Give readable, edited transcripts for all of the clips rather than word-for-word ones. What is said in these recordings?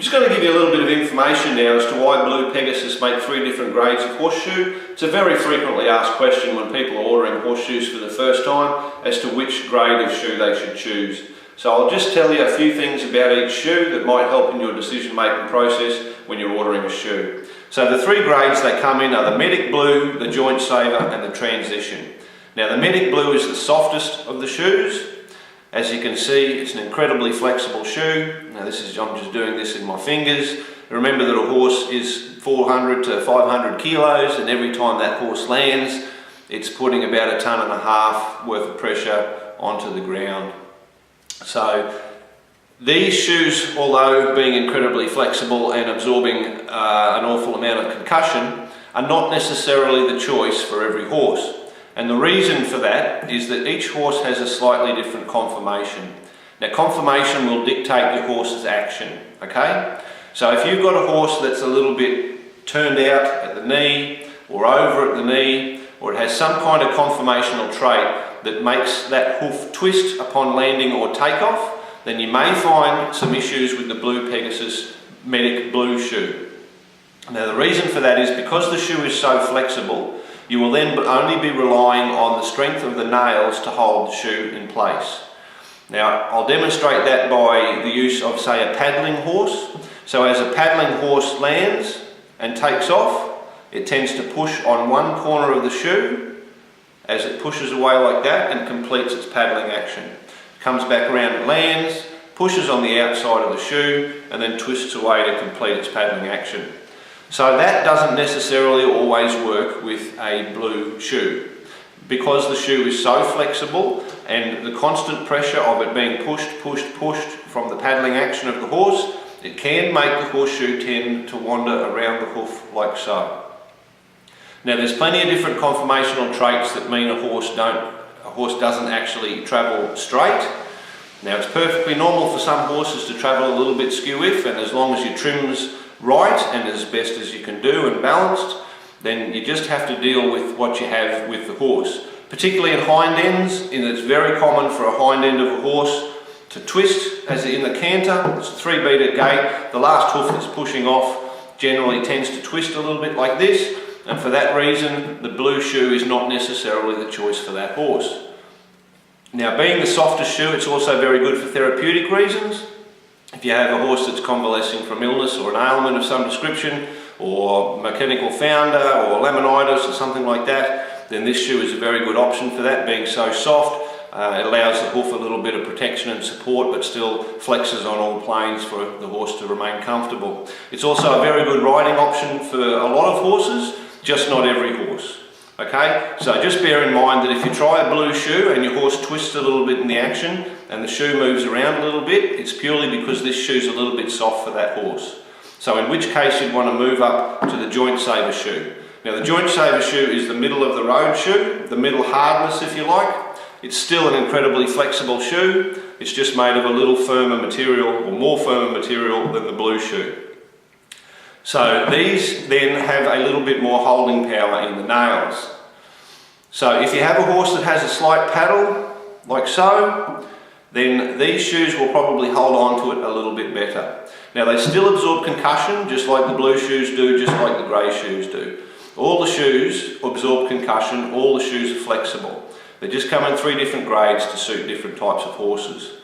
just going to give you a little bit of information now as to why Blue Pegasus make 3 different grades of horseshoe. It's a very frequently asked question when people are ordering horseshoes for the first time as to which grade of shoe they should choose. So I'll just tell you a few things about each shoe that might help in your decision making process when you're ordering a shoe. So the 3 grades they come in are the Medic Blue, the Joint Saver and the Transition. Now the Medic Blue is the softest of the shoes. As you can see, it's an incredibly flexible shoe. Now I'm just doing this in my fingers. Remember that a horse is 400 to 500 kilos, and every time that horse lands, it's putting about 1.5 tons worth of pressure onto the ground. So these shoes, although being incredibly flexible and absorbing an awful amount of concussion, are not necessarily the choice for every horse. And the reason for that is that each horse has a slightly different conformation. Now conformation will dictate your horse's action, okay? So if you've got a horse that's a little bit turned out at the knee or over at the knee, or it has some kind of conformational trait that makes that hoof twist upon landing or takeoff, then you may find some issues with the Blue Pegasus Medic Blue shoe. Now the reason for that is because the shoe is so flexible, you will then only be relying on the strength of the nails to hold the shoe in place. Now I'll demonstrate that by the use of, say, a paddling horse. So as a paddling horse lands and takes off, it tends to push on one corner of the shoe as it pushes away like that and completes its paddling action. Comes back around and lands, pushes on the outside of the shoe and then twists away to complete its paddling action. So that doesn't necessarily always work with a blue shoe. Because the shoe is so flexible and the constant pressure of it being pushed from the paddling action of the horse, it can make the horseshoe tend to wander around the hoof like so. Now there's plenty of different conformational traits that mean a horse doesn't actually travel straight. Now it's perfectly normal for some horses to travel a little bit skew-if, and as long as your trim's right and as best as you can do and balanced, then you just have to deal with what you have with the horse. Particularly in hind ends, it's very common for a hind end of a horse to twist as in the canter. It's a 3-beat gait. The last hoof that's pushing off generally tends to twist a little bit like this, and for that reason the blue shoe is not necessarily the choice for that horse. Now being the softest shoe, it's also very good for therapeutic reasons. If you have a horse that's convalescing from illness or an ailment of some description, or mechanical founder or laminitis or something like that, then this shoe is a very good option for that. Being so soft, it allows the hoof a little bit of protection and support, but still flexes on all planes for the horse to remain comfortable. It's also a very good riding option for a lot of horses, just not every horse. Okay, so just bear in mind that if you try a blue shoe and your horse twists a little bit in the action and the shoe moves around a little bit, it's purely because this shoe's a little bit soft for that horse. So in which case you'd want to move up to the Joint Saver shoe. Now the Joint Saver shoe is the middle of the road shoe, the middle hardness if you like. It's still an incredibly flexible shoe. It's just made of a little firmer material, or more firmer material than the blue shoe. So these then have a little bit more holding power in the nails. So if you have a horse that has a slight paddle, like so, then these shoes will probably hold on to it a little bit better. Now they still absorb concussion, just like the blue shoes do, just like the grey shoes do. All the shoes absorb concussion, all the shoes are flexible. They just come in 3 different grades to suit different types of horses.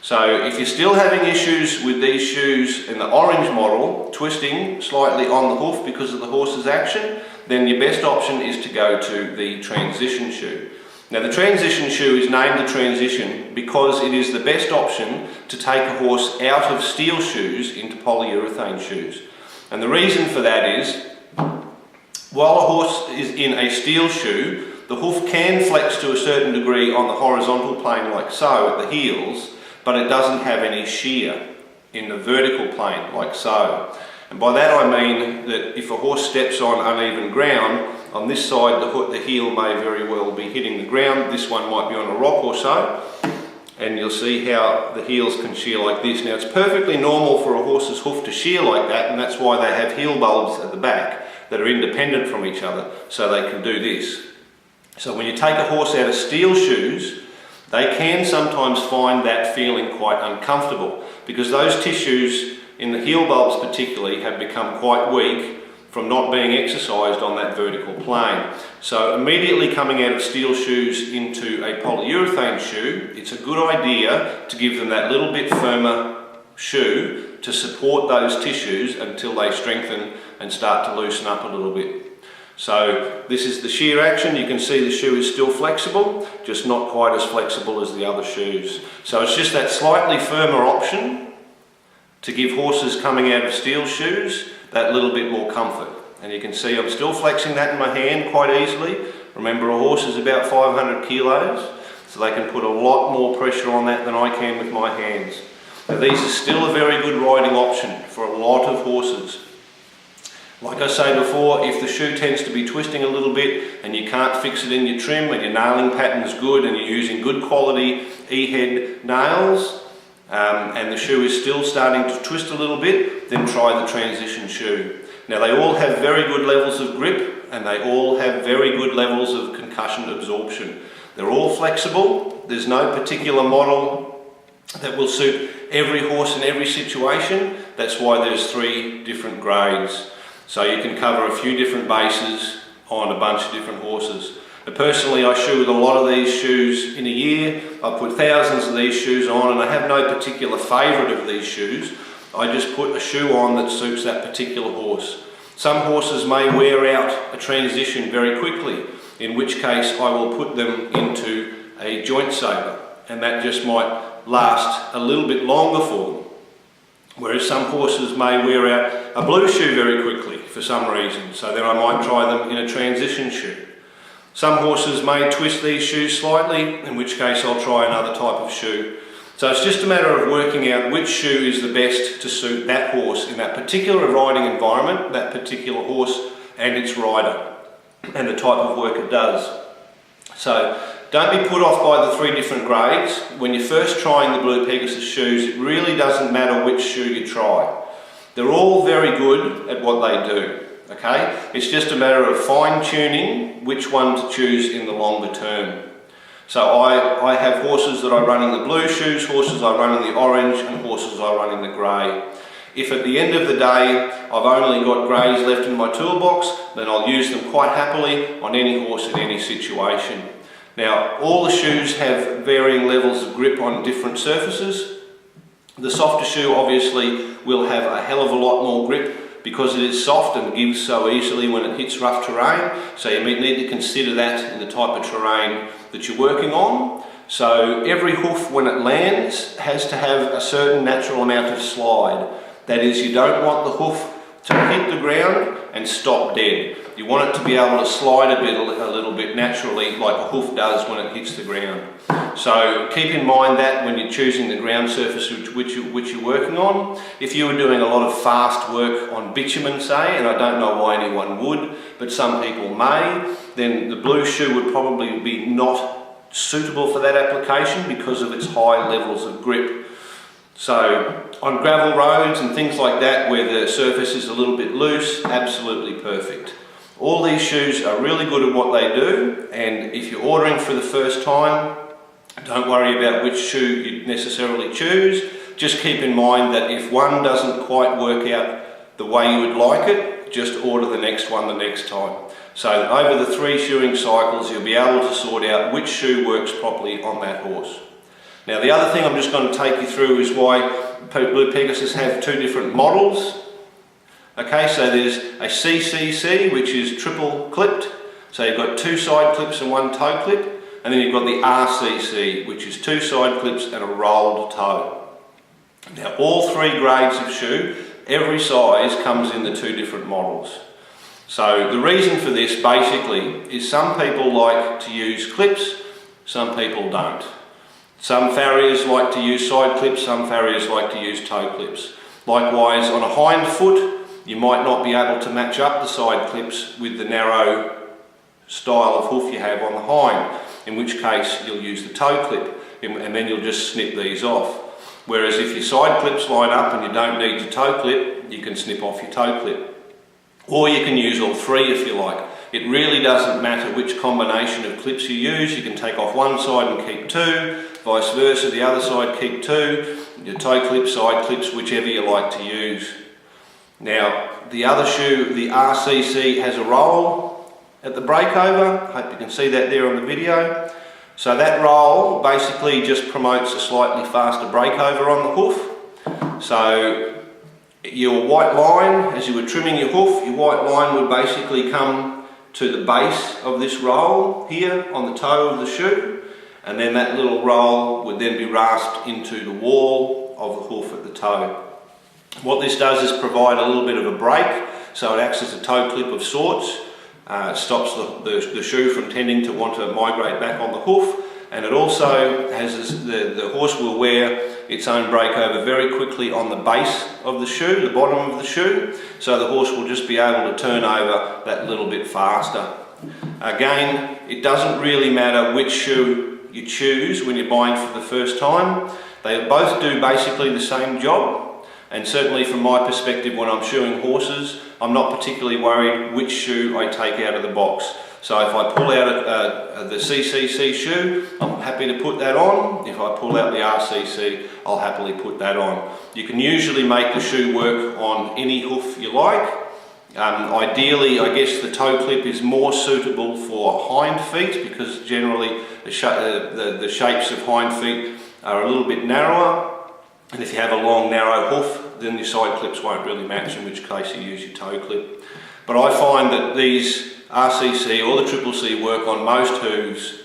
So if you're still having issues with these shoes in the orange model, twisting slightly on the hoof because of the horse's action, then your best option is to go to the Transition shoe. Now the Transition shoe is named the Transition because it is the best option to take a horse out of steel shoes into polyurethane shoes. And the reason for that is, while a horse is in a steel shoe, the hoof can flex to a certain degree on the horizontal plane like so at the heels, but it doesn't have any shear in the vertical plane like so. And by that I mean that if a horse steps on uneven ground, on this side the heel may very well be hitting the ground, this one might be on a rock or so, and you'll see how the heels can shear like this. Now it's perfectly normal for a horse's hoof to shear like that, and that's why they have heel bulbs at the back that are independent from each other, so they can do this. So when you take a horse out of steel shoes, they can sometimes find that feeling quite uncomfortable because those tissues in the heel bulbs particularly, have become quite weak from not being exercised on that vertical plane. So immediately coming out of steel shoes into a polyurethane shoe, it's a good idea to give them that little bit firmer shoe to support those tissues until they strengthen and start to loosen up a little bit. So this is the shear action. You can see the shoe is still flexible, just not quite as flexible as the other shoes. So it's just that slightly firmer option to give horses coming out of steel shoes that little bit more comfort. And you can see I'm still flexing that in my hand quite easily. Remember, a horse is about 500 kilos, so they can put a lot more pressure on that than I can with my hands. Now, these are still a very good riding option for a lot of horses. Like I say before, if the shoe tends to be twisting a little bit and you can't fix it in your trim and your nailing pattern's good and you're using good quality E-head nails, and the shoe is still starting to twist a little bit, then try the transition shoe. Now, they all have very good levels of grip and they all have very good levels of concussion absorption. They're all flexible. There's no particular model that will suit every horse in every situation. That's why there's 3 different grades. So you can cover a few different bases on a bunch of different horses. But personally, I shoe with a lot of these shoes in a year. I put thousands of these shoes on, and I have no particular favourite of these shoes. I just put a shoe on that suits that particular horse. Some horses may wear out a transition very quickly, in which case I will put them into a joint saver, and that just might last a little bit longer for them. Whereas some horses may wear out a blue shoe very quickly for some reason, so then I might try them in a transition shoe. Some horses may twist these shoes slightly, in which case I'll try another type of shoe. So it's just a matter of working out which shoe is the best to suit that horse in that particular riding environment, that particular horse and its rider, and the type of work it does. So don't be put off by the 3 different grades. When you're first trying the Blue Pegasus shoes, it really doesn't matter which shoe you try. They're all very good at what they do. Okay? It's just a matter of fine-tuning which one to choose in the longer term. So I have horses that I run in the blue shoes, horses I run in the orange, and horses I run in the grey. If at the end of the day I've only got greys left in my toolbox, then I'll use them quite happily on any horse in any situation. Now, all the shoes have varying levels of grip on different surfaces. The softer shoe obviously will have a hell of a lot more grip because it is soft and gives so easily when it hits rough terrain. So you need to consider that in the type of terrain that you're working on. So every hoof, when it lands, has to have a certain natural amount of slide. That is, you don't want the hoof to hit the ground and stop dead. You want it to be able to slide a little bit naturally, like a hoof does when it hits the ground. So keep in mind that when you're choosing the ground surface which you're working on. If you were doing a lot of fast work on bitumen, say, and I don't know why anyone would, but some people may, then the blue shoe would probably be not suitable for that application because of its high levels of grip. So on gravel roads and things like that where the surface is a little bit loose, absolutely perfect. All these shoes are really good at what they do, and if you're ordering for the first time, don't worry about which shoe you necessarily choose. Just keep in mind that if one doesn't quite work out the way you would like it, just order the next one the next time. So over the 3 shoeing cycles, you'll be able to sort out which shoe works properly on that horse. Now, the other thing I'm just going to take you through is why Blue Pegasus have 2 different models. Okay, so there's a CCC, which is triple clipped. So you've got 2 side clips and 1 toe clip. And then you've got the RCC, which is 2 side clips and a rolled toe. Now, all 3 grades of shoe, every size comes in the 2 different models. So the reason for this basically is some people like to use clips, some people don't. Some farriers like to use side clips, some farriers like to use toe clips. Likewise, on a hind foot, you might not be able to match up the side clips with the narrow style of hoof you have on the hind, in which case you'll use the toe clip and then you'll just snip these off. Whereas if your side clips line up and you don't need your toe clip, you can snip off your toe clip. Or you can use all 3 if you like. It really doesn't matter which combination of clips you use. You can take off one side and keep two, vice versa, the other side keep two, your toe clips, side clips, whichever you like to use. Now, the other shoe, the RCC, has a roll at the breakover. Hope you can see that there on the video. So that roll basically just promotes a slightly faster breakover on the hoof. So your white line, as you were trimming your hoof, your white line would basically come to the base of this roll here on the toe of the shoe, and then that little roll would then be rasped into the wall of the hoof at the toe. What this does is provide a little bit of a break, so it acts as a toe clip of sorts. It stops the shoe from tending to want to migrate back on the hoof, and it also has the horse will wear its own breakover very quickly on the base of the shoe, the bottom of the shoe, so the horse will just be able to turn over that little bit faster. Again, it doesn't really matter which shoe you choose when you're buying for the first time. They both do basically the same job, and certainly from my perspective when I'm shoeing horses, I'm not particularly worried which shoe I take out of the box. So if I pull out the CCC shoe, I'm happy to put that on. If I pull out the RCC, I'll happily put that on. You can usually make the shoe work on any hoof you like. Ideally, I guess the toe clip is more suitable for hind feet because generally the shapes of hind feet are a little bit narrower. And if you have a long, narrow hoof, then your side clips won't really match, in which case you use your toe clip. But I find that these RCC or the Triple C work on most hooves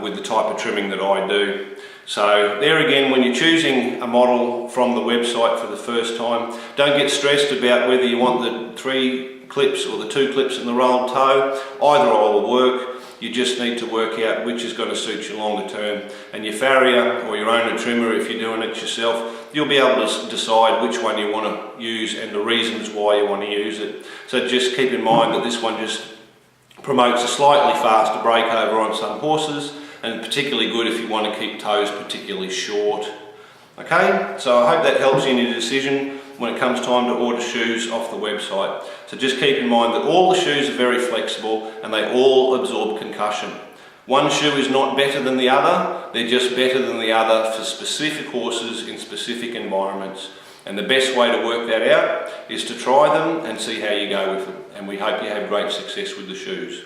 with the type of trimming that I do. So there again, when you're choosing a model from the website for the first time, don't get stressed about whether you want the 3 clips or the 2 clips in the rolled toe. Either or will work. You just need to work out which is going to suit you longer term. And your farrier or your owner trimmer, if you're doing it yourself, you'll be able to decide which one you want to use and the reasons why you want to use it. So just keep in mind that this one just promotes a slightly faster breakover on some horses, and particularly good if you want to keep toes particularly short. Okay, so I hope that helps you in your decision when it comes time to order shoes off the website. So just keep in mind that all the shoes are very flexible and they all absorb concussion. One shoe is not better than the other, they're just better than the other for specific horses in specific environments. And the best way to work that out is to try them and see how you go with them. And we hope you have great success with the shoes.